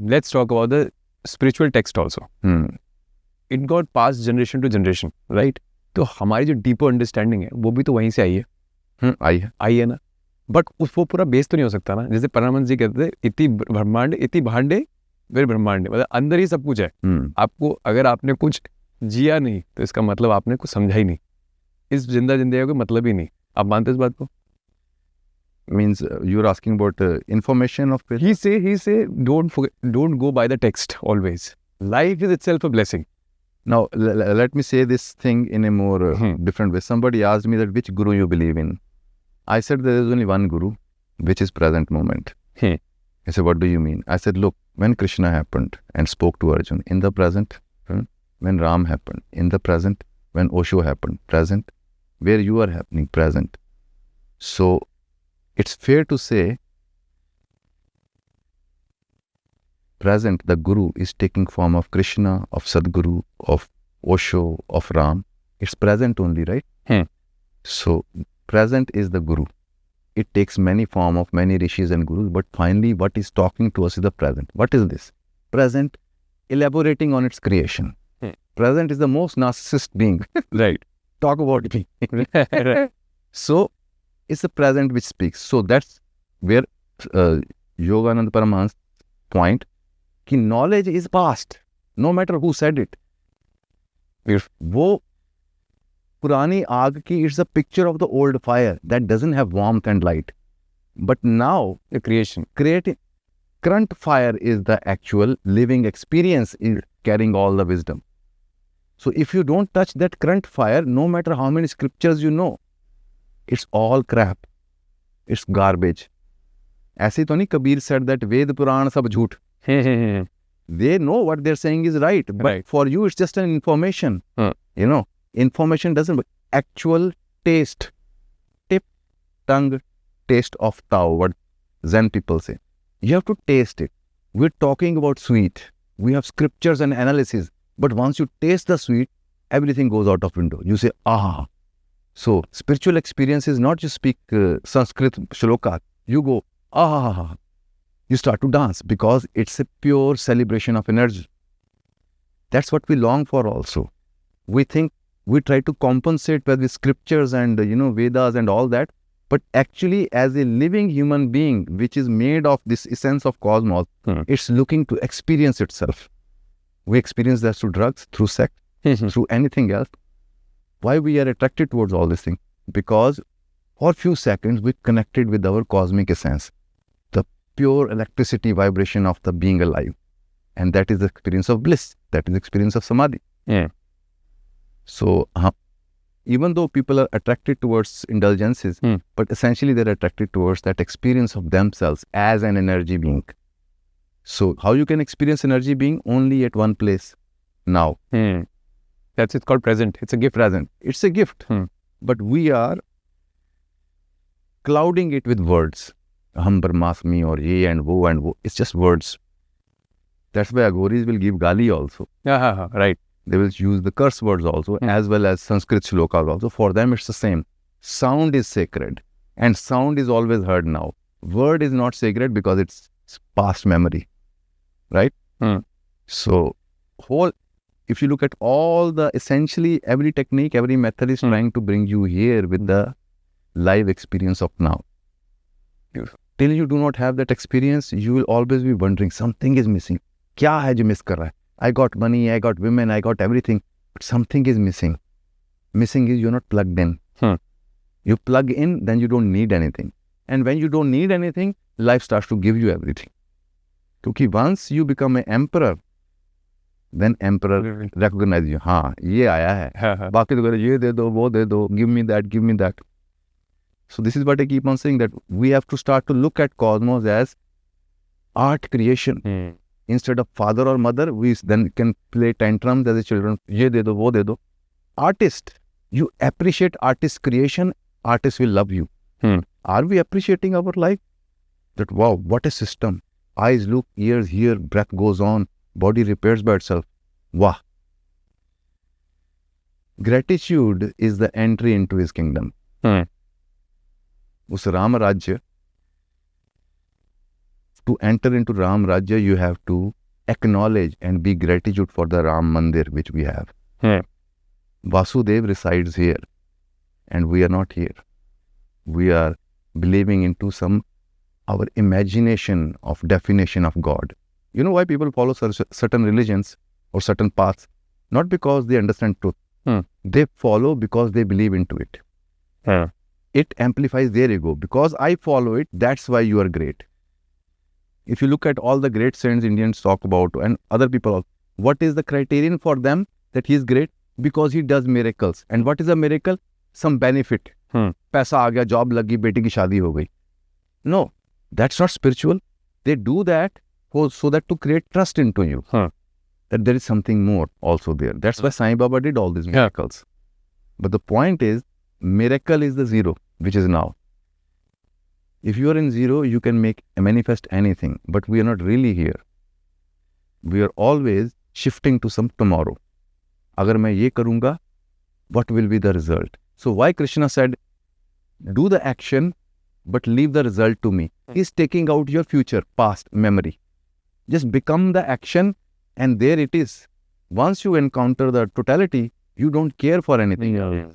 let's talk about the spiritual text also. It got passed generation to generation, right? तो हमारी जो deeper understanding है वो भी तो वहीं से आई है. आई है ना. बट वो पूरा बेस तो नहीं हो सकता ना. जैसे परमानंद जी कहते थे, इति ब्रह्मांड इति भांडे फिर ब्रह्मांड, मतलब अंदर ही सब कुछ है. आपको अगर आपने कुछ जिया नहीं तो इसका मतलब आपने कुछ समझा ही नहीं. इस जिंदा जिंदगी का मतलब ही नहीं. आप मानते इस बात को? Means you're asking about information of it? He say don't go by the text always. Life is itself a blessing. Now let me say this thing in a more different way. Somebody asked me that which guru you believe in. I said there is only one guru, which is present moment. He said, what do you mean? I said, look, when Krishna happened and spoke to Arjun, in the present. When Ram happened, in the present. When Osho happened, present. Where you are happening, present. So it's fair to say present, the guru is taking form of Krishna, of Sadguru, of Osho, of Ram. It's present only, right? So present is the guru. It takes many form of many rishis and gurus, but finally what is talking to us is the present. What is this? Present elaborating on its creation. Present is the most narcissist being. Right. Talk about me. Right. So it's the present which speaks. So that's where Yogananda Paramahansa's point, कि knowledge is past, no matter who said it. वो पुरानी आग की, it's a picture of the old fire that doesn't have warmth and light. But now the creating current fire is the actual living experience in carrying all the wisdom. So if you don't touch that current fire, no matter how many scriptures you know, it's all crap. It's garbage. ऐसे तो नहीं Kabir said that Veda Purana सब झूठ. They know what they're saying is right, but for you it's just an information. You know, information doesn't. Actual taste, tip, tongue, taste of Tao, what Zen people say. You have to taste it. We're talking about sweet. We have scriptures and analysis, but once you taste the sweet, everything goes out of window. You say, ah. So spiritual experience is not just speak Sanskrit shloka. You go, ah. You start to dance because it's a pure celebration of energy. That's what we long for also. We think we try to compensate with scriptures and, Vedas and all that. But actually, as a living human being, which is made of this essence of cosmos, it's looking to experience itself. We experience that through drugs, through sex, through anything else. Why we are attracted towards all these things? Because for a few seconds, we connected with our cosmic essence. The pure electricity vibration of the being alive. And that is the experience of bliss. That is the experience of samadhi. So, even though people are attracted towards indulgences, but essentially they're attracted towards that experience of themselves as an energy being. So, how you can experience energy being? Only at one place, now. That's it's called present. It's a gift. Present. It's a gift. But we are clouding it with words. Hum Brahmasmi or ye and wo. It's just words. That's why Aghoris will give gali also. Right. They will use the curse words also, as well as Sanskrit shlokas also. For them, it's the same. Sound is sacred. And sound is always heard now. Word is not sacred because it's past memory. Right? So, if you look at all the, essentially, every technique, every method is trying to bring you here with the live experience of now. Till you do not have that experience, you will always be wondering, something is missing. Kya hai jo miss kar raha hai? I got money, I got women, I got everything. But something is missing. Missing is you're not plugged in. You plug in, then you don't need anything. And when you don't need anything, life starts to give you everything. Because once you become an emperor, then emperor recognizes you. हाँ, ये आया है. बाकी तो करे ये दे दो, वो दे दो. Give me that, give me that. So this is what I keep on saying, that we have to start to look at cosmos as art creation. Instead of father or mother, we then can play tantrums as a children. Ye de do, wo de do. Artist, you appreciate artist creation, artist will love you. Are we appreciating our life? That wow, what a system. Eyes look, ears hear, breath goes on, body repairs by itself. Wow. Gratitude is the entry into his kingdom. Us Ram Rajya, to enter into Ram Rajya, you have to acknowledge and be gratitude for the Ram Mandir which we have. Vasudev resides here and we are not here. We are believing into our imagination of definition of God. You know why people follow certain religions or certain paths? Not because they understand truth. They follow because they believe into it. It amplifies their ego. Because I follow it, that's why you are great. If you look at all the great saints Indians talk about and other people, what is the criterion for them that he is great? Because he does miracles. And what is a miracle? Some benefit. पैसा आ गया, job लगी, बेटी की शादी हो गई. No, that's not spiritual. They do that so that to create trust into you. That there is something more also there. That's why Sai Baba did all these miracles. But the point is, miracle is the zero, which is now. If you are in zero, you can manifest anything. But we are not really here. We are always shifting to some tomorrow. अगर मैं ये करूँगा, what will be the result? So why Krishna said, do the action, but leave the result to me. He's taking out your future, past, memory. Just become the action and there it is. Once you encounter the totality, you don't care for anything else.